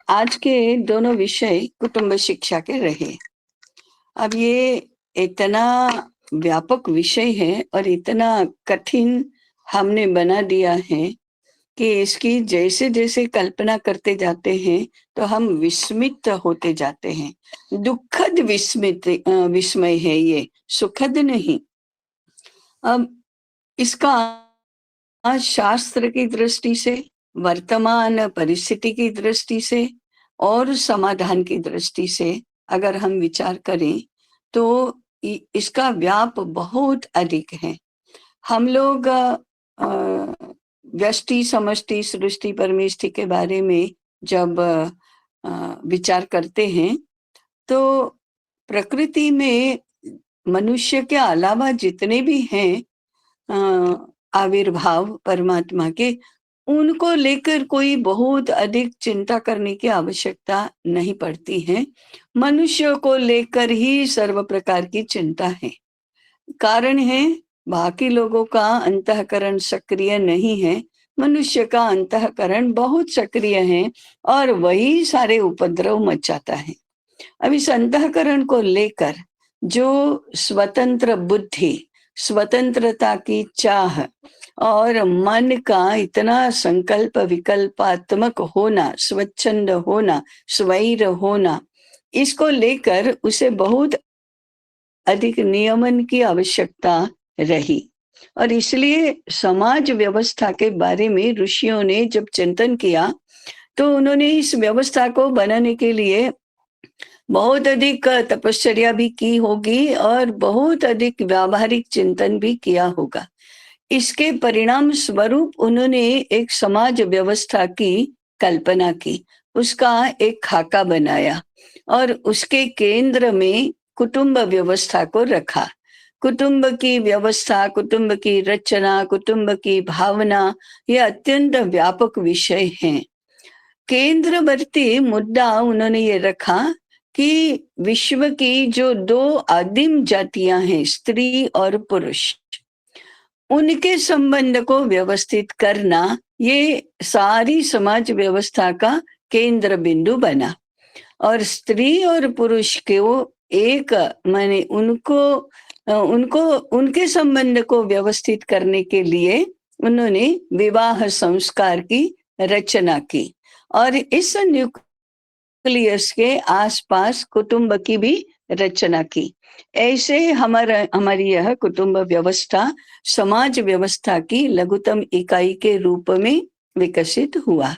आज के दोनों विषय कुटुंब शिक्षा के रहे। अब ये इतना व्यापक विषय है और इतना कठिन हमने बना दिया है कि इसकी जैसे-जैसे कल्पना करते जाते हैं, तो हम विस्मित होते जाते हैं। दुखद विस्मय है ये, सुखद नहीं। अब इसका शास्त्र की दृष्टि से, वर्तमान परिस्थिति की दृष्टि से और समाधान की दृष्टि से अगर हम विचार करें, तो इसका व्याप बहुत अधिक है। हम लोग व्यष्टि समष्टि सृष्टि परमेष्टि के बारे में जब विचार करते हैं, तो प्रकृति में मनुष्य के अलावा जितने भी हैं आविर्भाव परमात्मा के, उनको लेकर कोई बहुत अधिक चिंता करने की आवश्यकता नहीं पड़ती है। मनुष्य को लेकर ही सर्व प्रकार की चिंता है। कारण है, बाकी लोगों का अंतःकरण सक्रिय नहीं है, मनुष्य का अंतःकरण बहुत सक्रिय है और वही सारे उपद्रव मचाता है। अब इस अंतःकरण को लेकर जो स्वतंत्र बुद्धि, स्वतंत्रता की चाह और मन का इतना संकल्प विकल्पात्मक होना, स्वच्छंद होना, स्वैर होना, इसको लेकर उसे बहुत अधिक नियमन की आवश्यकता रही। और इसलिए समाज व्यवस्था के बारे में ऋषियों ने जब चिंतन किया, तो उन्होंने इस व्यवस्था को बनाने के लिए बहुत अधिक तपश्चर्या भी की होगी और बहुत अधिक व्यावहारिक चिंतन भी किया होगा। इसके परिणाम स्वरूप उन्होंने एक समाज व्यवस्था की कल्पना की, उसका एक खाका बनाया और उसके केंद्र में कुटुंब व्यवस्था को रखा। कुटुंब की व्यवस्था, कुटुंब की रचना, कुटुंब की भावना, ये अत्यंत व्यापक विषय हैं। केंद्रवर्ती मुद्दा उन्होंने ये रखा कि विश्व की जो दो आदिम जातियां हैं, स्त्री और पुरुष, उनके संबंध को व्यवस्थित करना, ये सारी समाज व्यवस्था का केंद्र बिंदु बना। और स्त्री और पुरुष को एक माने उनको उनके संबंध को व्यवस्थित करने के लिए उन्होंने विवाह संस्कार की रचना की और इस न्यूक्लियस के आसपास कुटुंब की भी रचना की। ऐसे हमारी यह कुटुंब व्यवस्था समाज व्यवस्था की लघुतम इकाई के रूप में विकसित हुआ।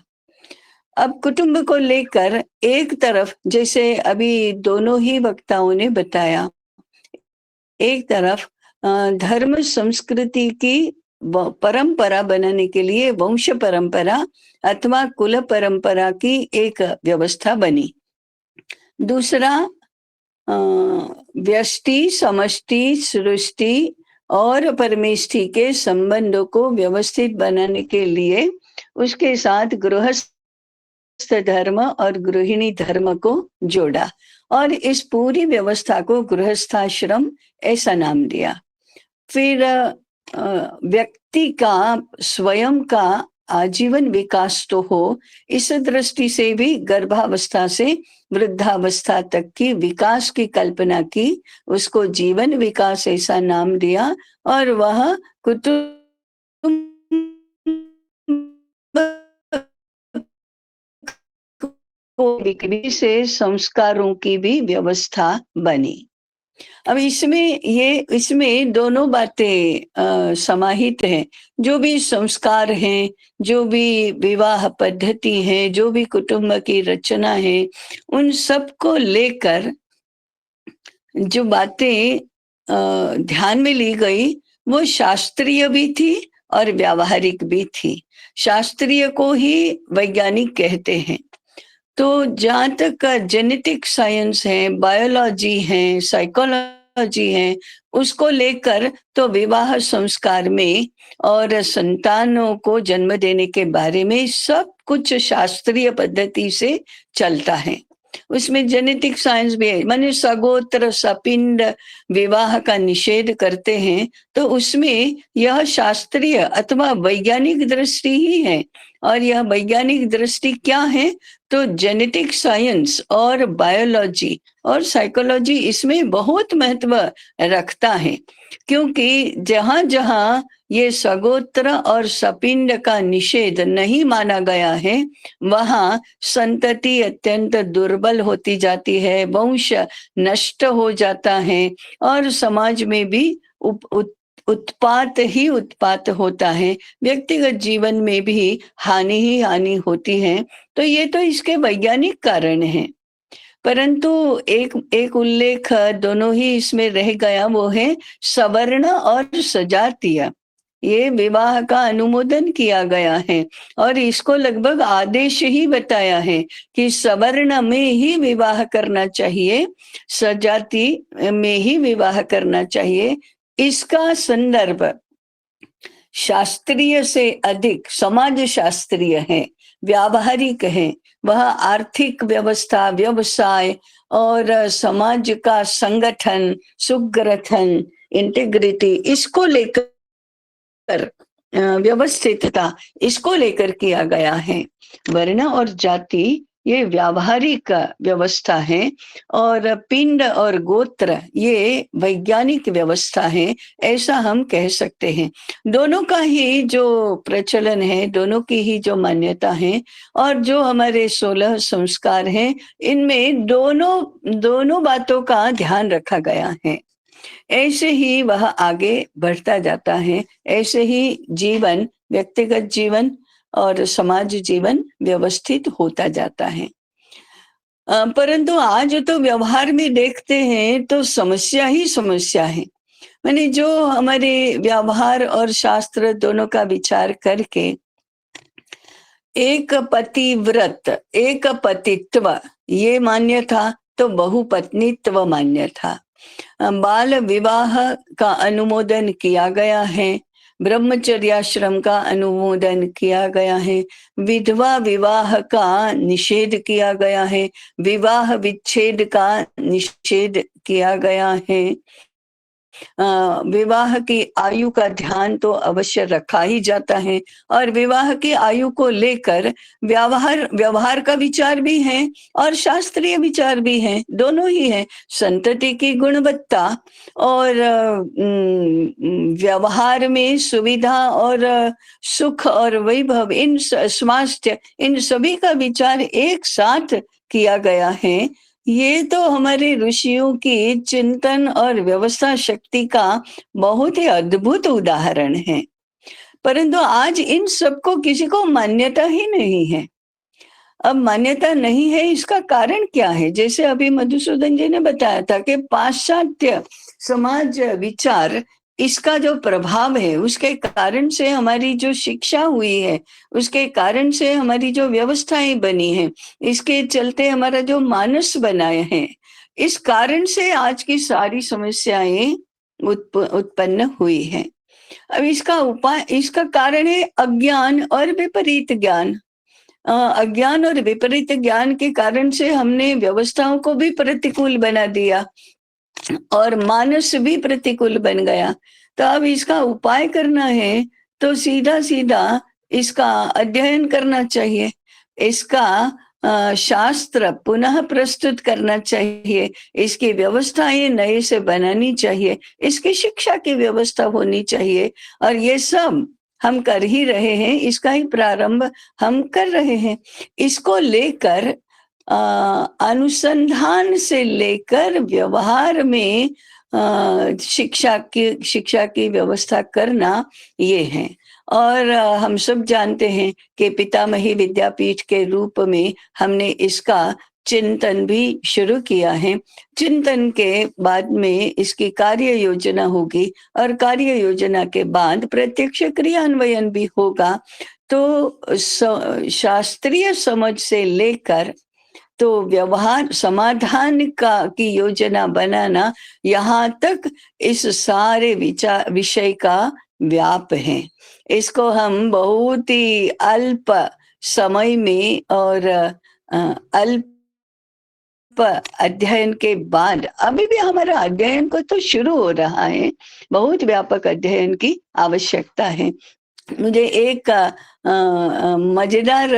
अब कुटुंब को लेकर एक तरफ, जैसे अभी दोनों ही वक्ताओं ने बताया, एक तरफ धर्म संस्कृति की परंपरा बनाने के लिए वंश परंपरा अथवा कुल परंपरा की एक व्यवस्था बनी। दूसरा व्यष्टि समष्टि सृष्टि और परमेष्टि के संबंधों को व्यवस्थित बनाने के लिए उसके साथ गृहस्थ धर्म और गृहिणी धर्म को जोड़ा और इस पूरी व्यवस्था को गृहस्थाश्रम ऐसा नाम दिया। फिर व्यक्ति का स्वयं का आजीवन विकास तो हो, इस दृष्टि से भी गर्भावस्था से वृद्धावस्था तक की विकास की कल्पना की, उसको जीवन विकास ऐसा नाम दिया और वह कुटुंब बिक्री से संस्कारों की भी व्यवस्था बनी। अब इसमें दोनों बातें समाहित हैं। जो भी संस्कार हैं, जो भी विवाह पद्धति है, जो भी कुटुंब की रचना है, उन सब को लेकर जो बातें ध्यान में ली गई, वो शास्त्रीय भी थी और व्यावहारिक भी थी। शास्त्रीय को ही वैज्ञानिक कहते हैं। तो जहाँ तक जेनेटिक साइंस है, बायोलॉजी है, साइकोलॉजी है, उसको लेकर तो विवाह संस्कार में और संतानों को जन्म देने के बारे में सब कुछ शास्त्रीय पद्धति से चलता है। उसमें जेनेटिक साइंस भी है, माने सगोत्र सपिंड विवाह का निषेध करते हैं, तो उसमें यह शास्त्रीय अथवा वैज्ञानिक दृष्टि ही है। और यह वैज्ञानिक दृष्टि क्या है? तो जेनेटिक साइंस और बायोलॉजी और साइकोलॉजी इसमें बहुत महत्व रखता है, क्योंकि जहाँ जहाँ ये सगोत्र और सपिंड का निषेध नहीं माना गया है, वहाँ संतति अत्यंत दुर्बल होती जाती है, वंश नष्ट हो जाता है और समाज में भी उत्पात ही उत्पात होता है, व्यक्तिगत जीवन में भी हानि ही हानि होती है। तो ये तो इसके वैज्ञानिक कारण हैं। परंतु एक एक उल्लेख दोनों ही इसमें रह गया, वो है सवर्ण और सजातीय। ये विवाह का अनुमोदन किया गया है और इसको लगभग आदेश ही बताया है कि सवर्ण में ही विवाह करना चाहिए, सजाति में ही विवाह करना चाहिए। इसका संदर्भ शास्त्रीय से अधिक समाज शास्त्रीय है, व्यावहारिक है। वह आर्थिक व्यवस्था, व्यवसाय और समाज का संगठन, सुगठन, इंटीग्रिटी, इसको लेकर व्यवस्थितता, इसको लेकर किया गया है। वर्ण और जाति ये व्यावहारिक व्यवस्था है और पिंड और गोत्र ये वैज्ञानिक व्यवस्था है, ऐसा हम कह सकते हैं। दोनों का ही जो प्रचलन है, दोनों की ही जो मान्यता है और जो हमारे 16 संस्कार हैं, इनमें दोनों दोनों बातों का ध्यान रखा गया है। ऐसे ही वह आगे बढ़ता जाता है, ऐसे ही जीवन, व्यक्तिगत जीवन और समाज जीवन व्यवस्थित होता जाता है। परंतु आज तो व्यवहार में देखते हैं तो समस्या ही समस्या है। माने जो हमारे व्यवहार और शास्त्र दोनों का विचार करके एक पतिव्रत, एक पतित्व ये मान्य था, तो बहुपत्नीत्व मान्य था। बाल विवाह का अनुमोदन किया गया है, ब्रह्मचर्याश्रम का अनुमोदन किया गया है, विधवा विवाह का निषेध किया गया है, विवाह विच्छेद का निषेध किया गया है। विवाह की आयु का ध्यान तो अवश्य रखा ही जाता है और विवाह की आयु को लेकर व्यवहार व्यवहार का विचार भी है और शास्त्रीय विचार भी है, दोनों ही है। संतति की गुणवत्ता और व्यवहार में सुविधा और सुख और वैभव, इन स्वास्थ्य, इन सभी का विचार एक साथ किया गया है। ये तो हमारे ऋषियों की चिंतन और व्यवस्था शक्ति का बहुत ही अद्भुत उदाहरण है। परंतु आज इन सबको किसी को मान्यता ही नहीं है। अब मान्यता नहीं है, इसका कारण क्या है? जैसे अभी मधुसूदन जी ने बताया था कि पाश्चात्य समाज विचार, इसका जो प्रभाव है, उसके कारण से हमारी जो शिक्षा हुई है, उसके कारण से हमारी जो व्यवस्थाएं बनी हैं, इसके चलते हमारा जो मानस बनाए हैं, इस कारण से आज की सारी समस्याएं उत्पन्न हुई हैं। अब इसका उपाय, इसका कारण है अज्ञान और विपरीत ज्ञान। अज्ञान और विपरीत ज्ञान के कारण से हमने व्यवस्थाओं को भी प्रतिकूल बना दिया और मानस भी प्रतिकूल बन गया। तो अब इसका उपाय करना है तो सीधा सीधा इसका अध्ययन करना चाहिए, इसका शास्त्र पुनः प्रस्तुत करना चाहिए, इसकी व्यवस्थाएं नए से बनानी चाहिए, इसकी शिक्षा की व्यवस्था होनी चाहिए। और ये सब हम कर ही रहे हैं, इसका ही प्रारंभ हम कर रहे हैं। इसको लेकर अनुसंधान से लेकर व्यवहार में शिक्षा की व्यवस्था करना, ये है। और हम सब जानते हैं कि पितामही विद्यापीठ के रूप में हमने इसका चिंतन भी शुरू किया है। चिंतन के बाद में इसकी कार्य योजना होगी और कार्य योजना के बाद प्रत्यक्ष क्रियान्वयन भी होगा। तो शास्त्रीय समझ से लेकर तो व्यवहार समाधान की योजना बनाना, यहाँ तक इस सारे विषय का व्याप है। इसको हम बहुत ही अल्प समय में और अल्प अध्ययन के बाद, अभी भी हमारा अध्ययन को तो शुरू हो रहा है, बहुत व्यापक अध्ययन की आवश्यकता है। मुझे एक मज़ेदार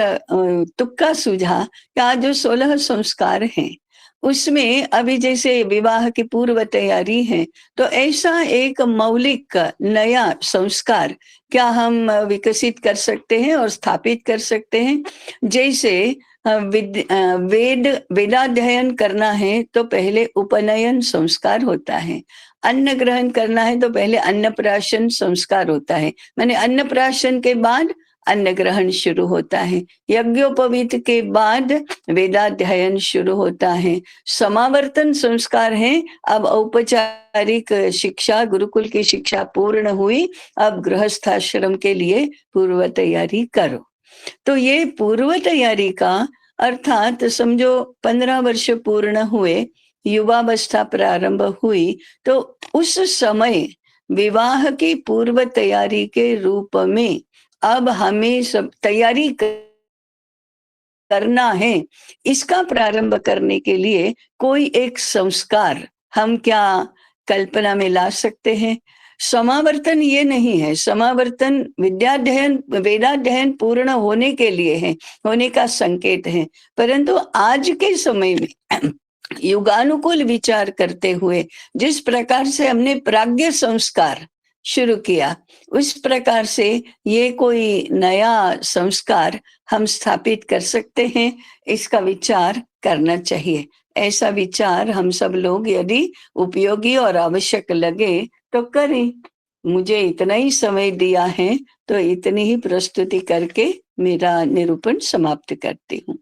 तुक्का सूझा कि आज जो 16 संस्कार हैं, उसमें अभी जैसे विवाह की पूर्व तैयारी है, तो ऐसा एक मौलिक नया संस्कार क्या हम विकसित कर सकते हैं और स्थापित कर सकते हैं? जैसे वेदाध्ययन करना है, तो पहले उपनयन संस्कार होता है। अन्न ग्रहण करना है, तो पहले अन्नप्राशन संस्कार होता है। माने अन्नप्राशन के बाद अन्न ग्रहण शुरू होता है, यज्ञोपवीत के बाद वेदाध्ययन शुरू होता है, समावर्तन संस्कार है। अब औपचारिक शिक्षा, गुरुकुल की शिक्षा पूर्ण हुई, अब गृहस्थाश्रम के लिए पूर्व तैयारी करो। तो ये पूर्व तैयारी का अर्थात समझो 15 वर्ष पूर्ण हुए, युवावस्था प्रारंभ हुई, तो उस समय विवाह की पूर्व तैयारी के रूप में अब हमें सब तैयारी करना है, इसका प्रारंभ करने के लिए कोई एक संस्कार हम क्या कल्पना में ला सकते हैं? समावर्तन ये नहीं है, समावर्तन विद्याध्ययन वेदाध्ययन पूर्ण होने के लिए है, होने का संकेत है। परंतु आज के समय में युगानुकूल विचार करते हुए जिस प्रकार से हमने प्राज्ञ संस्कार शुरू किया, उस प्रकार से ये कोई नया संस्कार हम स्थापित कर सकते हैं, इसका विचार करना चाहिए। ऐसा विचार हम सब लोग यदि उपयोगी और आवश्यक लगे तो करें। मुझे इतना ही समय दिया है, तो इतनी ही प्रस्तुति करके मेरा निरूपण समाप्त करती हूँ।